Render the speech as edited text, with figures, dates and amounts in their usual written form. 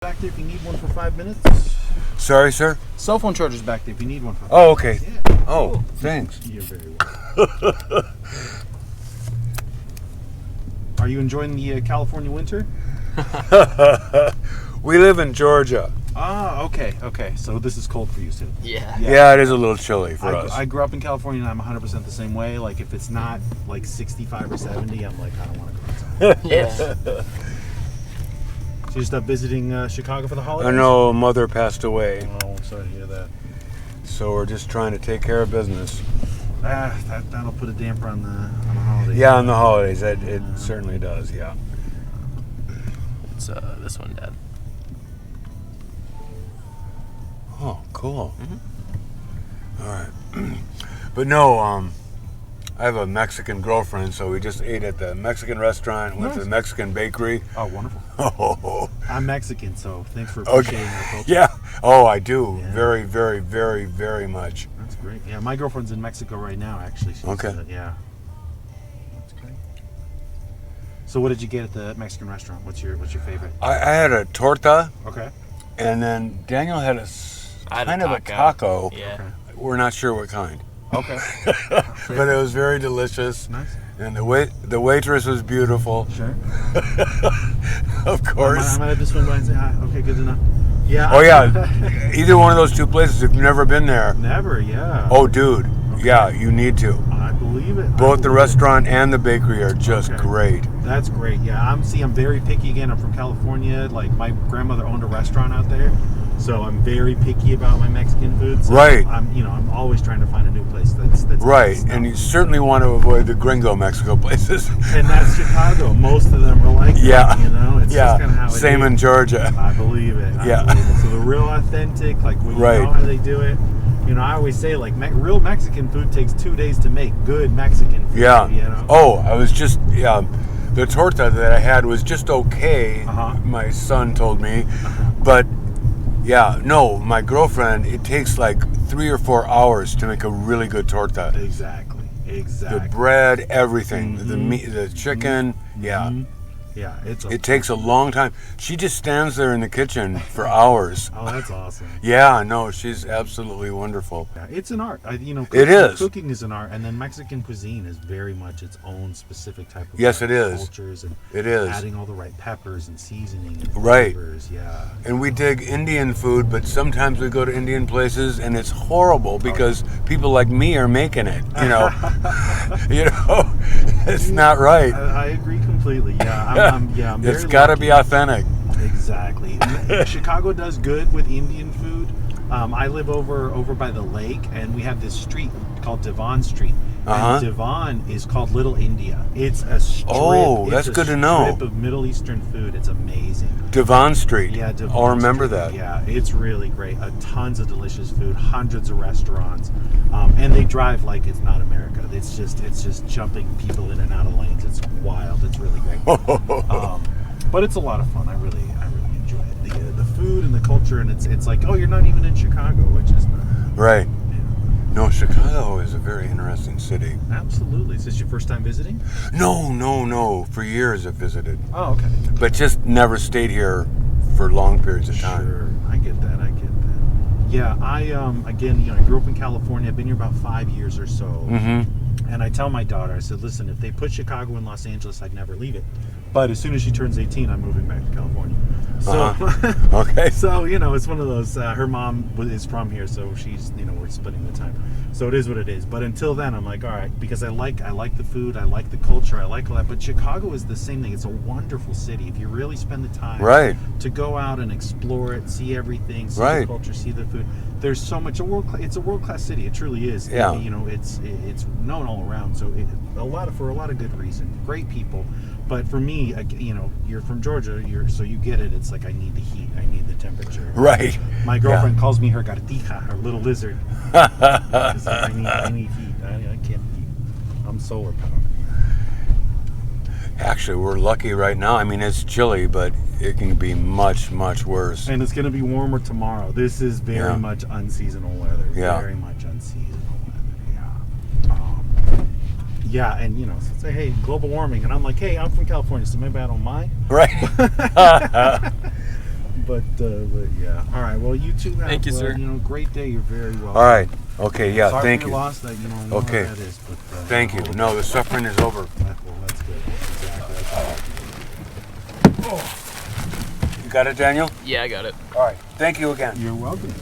Back there if you need one for 5 minutes. Sorry, sir? Cell phone charger's back there if you need one for 5 Oh, okay. minutes. Yeah. Oh, Cool. thanks. You're very welcome. Are you enjoying the California winter? We live in Georgia. Ah, okay. So this is cold for you too. Yeah, it is a little chilly for us. I grew up in California and I'm 100% the same way. Like if it's not like 65 or 70, I'm like, I don't want to go outside. Yeah. So you just up visiting Chicago for the holidays? I know mother passed away, Oh, I'm sorry to hear that. so we're just trying to take care of business. That'll put a damper on the holidays. Yeah, on the holidays, it certainly does, yeah. It's this one, Dad. Oh, cool. Mm-hmm. All right. But no, I have a Mexican girlfriend, so we just ate at the Mexican restaurant, went to the Mexican bakery. Oh, wonderful. Oh, I'm Mexican, so thanks for appreciating our culture. yeah. Oh, I do. Yeah. Very, very, very, very much. That's great. Yeah, my girlfriend's in Mexico right now, actually. She's, Okay. Yeah. That's great. So what did you get at the Mexican restaurant? What's your favorite? I had a torta, Okay. and then Daniel had I had kind a of a taco. taco. Yeah. We're not sure what kind. Okay. But it was very delicious. Nice. And the waitress was beautiful. Sure. Of course. I might have to swing by and say hi. Okay, good to know. Yeah. Oh yeah. Either one of those two places, if you've never been there. Never, yeah. Oh dude. Yeah, you need to. I believe it. Both the restaurant and the bakery are just Okay. great. That's great. Yeah, I'm very picky again. I'm from California. Like my grandmother owned a restaurant out there, so I'm very picky about my Mexican food. So Right. I'm always trying to find a new place that's Right. nice. And you certainly want to avoid the gringo Mexico places. And that's Chicago. Most of them are like Yeah. that, you know. It's Yeah. just kind of how it Same is. in Georgia. I believe it. Yeah. I believe it. So the real authentic, like when you Right. know how they do it. You know, I always say like real Mexican food takes 2 days to make. Good Mexican food. Yeah. You know. Oh, I was just the torta that I had was just okay. Uh-huh. My son told me, but yeah, no, my girlfriend. It takes like 3 or 4 hours to make a really good torta. Exactly. The bread, everything, the Mhm. meat, the chicken. Yeah, Mhm. Yeah. it takes a long time. She just stands there in the kitchen for hours. Oh, that's awesome. Yeah, no, she's absolutely wonderful. Yeah, it's an art. It is. Cooking is an art, and then Mexican cuisine is very much its own specific type of Yes, it is. cultures and It is. adding all the right peppers and seasoning and Right. flavors. Yeah. And we dig Indian food, but sometimes we go to Indian places and it's horrible because people like me are making it. You know, it's not right. I agree completely. Yeah, I'm very It's got to lucky. be authentic. Exactly. Chicago does good with Indian food. I live over by the lake, and we have this street called Devon Street. Uh-huh. And Devon is called Little India. It's a strip. Oh, it's that's a good to know. Strip of Middle Eastern food. It's amazing. Devon Street. Yeah, Devon I'll remember Street. that. Yeah, it's really great. Tons of delicious food, hundreds of restaurants, and they drive like it's not America. It's just jumping people in and out of lanes. It's wild. It's really great. But it's a lot of fun. I really enjoy it. The food and the culture, and it's like, oh, you're not even in Chicago, which is not. Right. Yeah, No, Chicago is a very interesting city. absolutely. Is this your first time visiting? No. For years I've visited, Oh, okay. but just never stayed here for long periods of time. Sure, I get that. Yeah, I again, I grew up in California. I've been here about 5 years or so. Mm-hmm. And I tell my daughter, I said, listen, if they put Chicago in Los Angeles, I'd never leave it. But as soon as she turns 18, I'm moving back to California. So, Okay. so it's one of those. Her mom is from here, so she's, we're splitting the time. So it is what it is. But until then, I'm like, all right, because I like the food, I like the culture, I like all that. But Chicago is the same thing. It's a wonderful city if you really spend the time Right. to go out and explore it, see everything, see Right. the culture, see the food. There's so much. It's a world class city. It truly is. Yeah. It's known all around. So for a lot of good reason. Great people. But for me, you're from Georgia. So you get it. It's like I need the heat. I need the temperature. Right. My girlfriend calls me her gatija, her little lizard. It's like, I need heat. I can't. I'm solar powered. Actually, we're lucky right now. I mean, it's chilly, but it can be much, much worse. And it's going to be warmer tomorrow. This is very much unseasonal weather. Yeah. Very much unseasonal weather. Yeah. And so say, hey, global warming, and I'm like, hey, I'm from California, so maybe I don't mind. Right. But yeah. All right. Well, you two have. Thank you, sir. You know, great day. You're very welcome. All right. Okay. Yeah. Sorry Thank for you. your loss. That you know. I know Okay. What that is, but, Thank you. No, the suffering is over. Well, that's good. Exactly. That's You got it, Daniel? Yeah, I got it. All right. Thank you again. You're welcome.